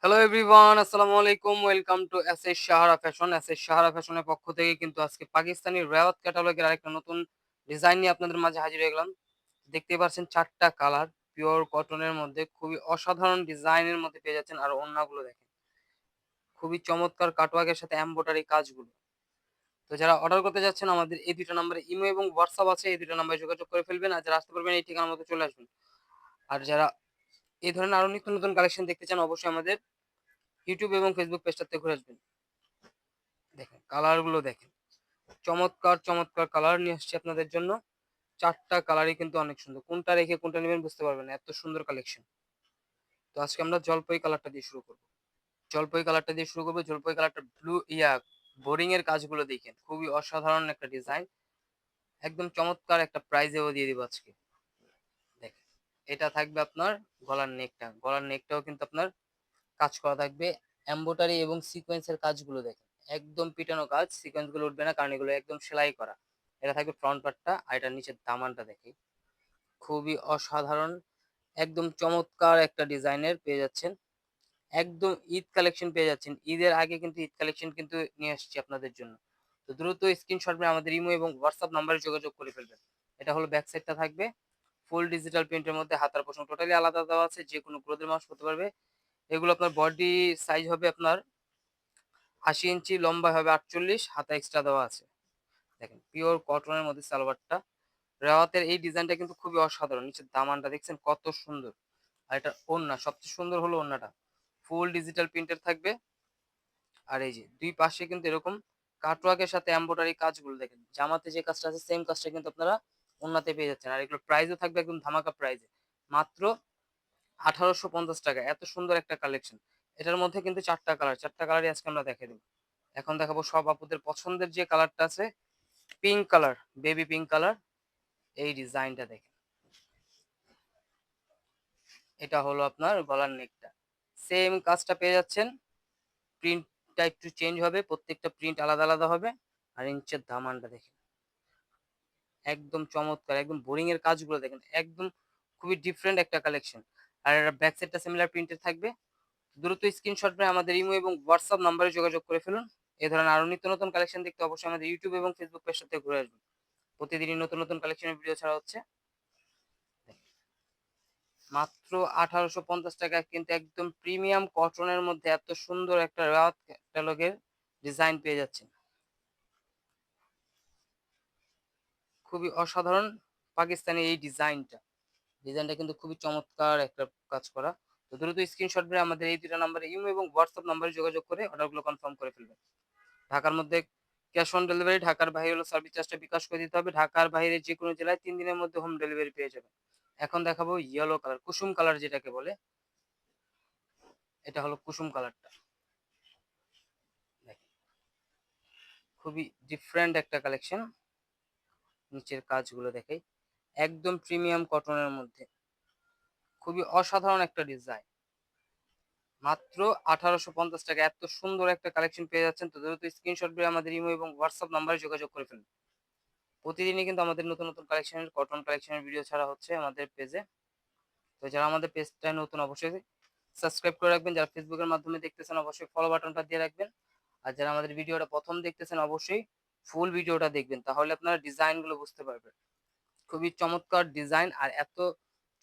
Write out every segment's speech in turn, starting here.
Hello everyone, আসসালামু আলাইকুম। Welcome to SS Sahara fashion. SS Sahara ফ্যাশনের পক্ষ থেকে কিন্তু আজকে পাকিস্তানি রেওয়াত ক্যাটালগের আরেকটা নতুন ডিজাইন নিয়ে আপনাদের মাঝে হাজির হয়ে গেলাম। দেখতেই পাচ্ছেন ৪ টা কালার পিওর কটনের মধ্যে খুবই অসাধারণ ডিজাইনের মধ্যে পেয়ে যাচ্ছেন। আর ওড়নাগুলো দেখেন। খুবই চমৎকার কাটওয়ার্কের সাথে এমব্রয়ডারি কাজগুলো। তো যারা অর্ডার করতে যাচ্ছেন আমাদের এই ২ টা নাম্বারে ইমো এবং হোয়াটসঅ্যাপ আছে। এই ২ টা নাম্বারে যোগাযোগ করে ফেলবেন। আর যারা আসতে পারবেন এই ঠিকানার মতো চলে আসবেন। আর যারা এই ধরনের আরো নিত্য নতুন কালেকশন দেখতে চান অবশ্যই আমাদের ইউটিউব এবং ফেসবুক পেজটাতে ঘুরে আসবেন। দেখেন কালারগুলো দেখেন। চমৎকার, চমৎকার কালার নিয়ে আসছি আপনাদের জন্য। ৪ টা কালারই কিন্তু অনেক সুন্দর। কোনটা রেখে কোনটা নিবেন বুঝতে পারবেন না। এত সুন্দর কালেকশন। তো আজকে আমরা জলপাই কালারটা দিয়ে শুরু করব। জলপাই কালারটা দিয়ে শুরু করব। জলপাই কালারটা বোরিং এর কাজগুলো দেখেন। খুবই অসাধারণ একটা ডিজাইন। একদম চমৎকার একটা প্রাইজেও দিয়ে দিব আজকে। দেখেন। এটা থাকবে আপনার গলার নেকটা। গলার নেকটাও কিন্তু আপনার কাজ করা থাকবে। এমব্রয়ডারি এবং সিকোয়েন্সের কাজগুলো দেখেন। একদম পিটানো কাজ। সিকোয়েন্স গুলো উঠবে না কারণ এগুলো একদম সেলাই করা। এটা থাকবে ফ্রন্ট পার্টটা আর এটার নিচের দামানটা দেখি। খুবই অসাধারণ একদম চমৎকার একটা ডিজাইনের পেয়ে যাচ্ছেন। একদম ঈদ কালেকশন পেয়ে যাচ্ছেন। ঈদের আগে কিন্তু ঈদ কালেকশন কিন্তু নিয়ে আসছি আপনাদের জন্য। তো দ্রুত স্ক্রিনশট মেরে আমাদের ইমো এবং হোয়াটসঅ্যাপ নাম্বারে যোগাযোগ করে ফেলবেন। এটা হলো ব্যাক সাইডটা থাকবে। ফুল ডিজিটাল প্রিন্টের মধ্যে হাতার পোর্শন টোটালি আলাদা দেওয়া আছে। যেকোনো ক্লোথের মানুষ করতে পারবে। এগুলো আপনার বডি সাইজ হবে আপনার ৮০ ইঞ্চি, লম্বা হবে ৪৮, হাতা এক্সট্রা দেওয়া আছে। দেখেন পিওর কটনের মধ্যে সালোয়ারটা। রেওয়াতের এই ডিজাইনটা কিন্তু খুবই অসাধারণ। নিচের দামানটা দেখছেন কত সুন্দর। আর এটা ওড়না, সবচেয়ে সুন্দর হলো ওড়নাটা। ফুল ডিজিটাল প্রিন্টের থাকবে। আর এই যে ২ পাশে কিন্তু এরকম কাটওয়ার্কের সাথে এমব্রয়ডারি কাজগুলো দেখেন। জামাতে যে কাজটা আছে সেম কাজটা কিন্তু আপনারা ওড়নাতে পেয়ে যাচ্ছেন। আর এগুলোর প্রাইসও থাকবে একদম ধামাকা প্রাইসে। মাত্র ৳১৮৫০। এত সুন্দর একটা কালেকশন। এটার মধ্যে কিন্তু ৪ টা কালার। ৪ টা কালারই আজকে আমরা দেখাই দেব। এখন দেখাবো সব আপুদের পছন্দের যে কালারটা আছে, pink colour, baby pink colour. এই ডিজাইনটা দেখেন। এটা হলো আপনার গলার নেকটা। সেম কাজটা পেয়ে যাচ্ছেন। প্রিন্টটা একটু চেঞ্জ হবে। প্রত্যেকটা প্রিন্ট আলাদা, আলাদা হবে। আর নিচের দামানটা দেখেন। একদম চমৎকার। একদম বোরিং এর কাজগুলো দেখেন। একদম খুবই ডিফারেন্ট একটা কালেকশন। আর এটার ব্যাক সাইডটা সিমিলার প্রিন্টের থাকবে। দ্রুত স্ক্রিনশট মেরে আমাদের ইমো এবং হোয়াটসঅ্যাপ নাম্বারে যোগাযোগ করে ফেলুন। এ ধরনের আরো নিত্য নতুন কালেকশন দেখতে অবশ্যই আমাদের ইউটিউব এবং ফেসবুক পেজটাতে ঘুরে আসবেন। প্রতিদিনই নতুন, নতুন কালেকশনের ভিডিও ছাড়া হচ্ছে। মাত্র ৳১৮৫০ কিন্তু একদম প্রিমিয়াম কটনের মধ্যে এত সুন্দর একটা রাওয়াত ক্যাটালগের ডিজাইন পেয়ে যাচ্ছেন। খুবই অসাধারণ পাকিস্তানি এই ডিজাইনটা। ডিজাইনটা কিন্তু খুবই চমৎকার একটা কাজ করা। তো দ্রুত স্ক্রিনশট মেরে আমাদের এই ২ টা নাম্বারে ইমো এবং হোয়াটসঅ্যাপ নাম্বারে যোগাযোগ করে অর্ডারগুলো কনফার্ম করে ফেলবেন। ঢাকার মধ্যে ক্যাশ অন ডেলিভারি, ঢাকার বাইরে হলো সার্ভিস চার্জটা বিকাশ করে দিতে হবে। ঢাকার বাইরে যেকোনো জেলায় ৩ দিনের মধ্যে হোম ডেলিভারি পেয়ে যাবেন। এখন দেখাবো ইয়েলো কালার, কুসুম কালার যেটাকে বলে। এটা হলো কুসুম কালারটা। দেখেন, খুবই ডিফারেন্ট একটা কালেকশন। নিচের কাজগুলো দেখাই। একদম প্রিমিয়াম কটনের মধ্যে। খুবই অসাধারণ একটা ডিজাইন। মাত্র ৳১৮৫০। এত সুন্দর একটা কালেকশন পেয়ে যাচ্ছেন। তো দ্রুত স্ক্রিনশট দিয়ে আমাদের ইমো এবং হোয়াটসঅ্যাপ নাম্বারে যোগাযোগ করে ফেলুন। প্রতিদিনই কিন্তু আমাদের নতুন, নতুন কালেকশনের কটন কালেকশনের ভিডিও ছাড়া হচ্ছে আমাদের পেজে। তো যারা আমাদের পেজটায় নতুন অবশ্যই সাবস্ক্রাইব করে রাখবেন। যারা ফেসবুকের মাধ্যমে দেখতেছেন অবশ্যই ফলো বাটনটা দিয়ে রাখবেন। আর যারা আমাদের ভিডিওটা ১ম দেখতেছেন অবশ্যই ফুল ভিডিওটা দেখবেন। তাহলে আপনারা ডিজাইনগুলো বুঝতে পারবেন। খুবই চমৎকার ডিজাইন আর এত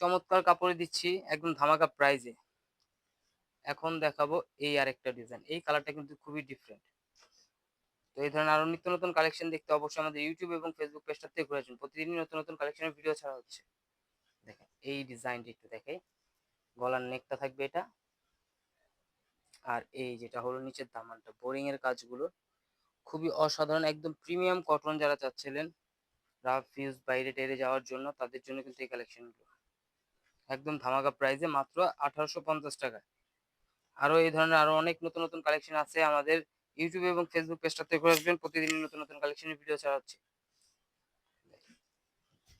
চমৎকার কাপড়ে দিচ্ছি একদম ধামাকা প্রাইজে। এখন দেখাবো এই আরেকটা ডিজাইন। এই কালারটা কিন্তু খুবই ডিফারেন্ট। তো এই ধরনের আরো নিত্য নতুন কালেকশন দেখতে অবশ্যই আমাদের ইউটিউব এবং ফেসবুক পেজটাতে ঘুরে আসুন। প্রতিদিনই নতুন, নতুন কালেকশনের ভিডিও ছাড়া হচ্ছে। দেখেন এই ডিজাইনটা একটু দেখাই। গলার নেকটা থাকবে এটা। আর এই যেটা হলো নিচের দামানটা বোরিং এর কাজগুলো খুবই অসাধারণ একদম প্রিমিয়াম কটন যারা চাচ্ছিলেন রাফ ইউজ বাইরে টেরে যাওয়ার জন্য তাদের জন্য কিন্তু এই কালেকশনগুলো একদম ধামাকা প্রাইসে মাত্র ৳১৮৫০। আরো এই ধরনের আরো অনেক নতুন নতুন কালেকশন আছে আমাদের ইউটিউব এবং ফেসবুক পেজটাতে ঘুরে আসবেন। প্রতিদিন নতুন নতুন কালেকশনের ভিডিও ছাড়া হচ্ছে।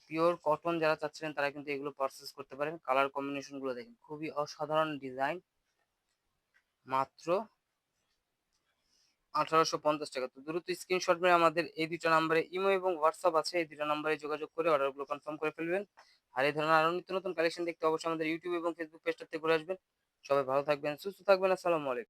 পিওর কটন যারা চাচ্ছিলেন তারা কিন্তু এগুলো পারচেজ করতে পারেন। কালার কম্বিনেশন গুলো দেখেন খুবই অসাধারণ ডিজাইন। মাত্র ৳১৮৫০। তো দ্রুত স্ক্রিনশট মেরে আমাদের এই ২ টা নাম্বারে ইমো এবং হোয়াটসঅ্যাপ আছে। এই ২ টা নাম্বারে যোগাযোগ করে অর্ডারগুলো কনফার্ম করে ফেলবেন। আর এই ধরনের আরো নিত্য নতুন কালেকশন দেখতে অবশ্যই আমাদের ইউটিউব এবং ফেসবুক পেজটাতে ঘুরে আসবেন। সবাই ভালো থাকবেন, সুস্থ থাকবেন। আসসালামু আলাইকুম।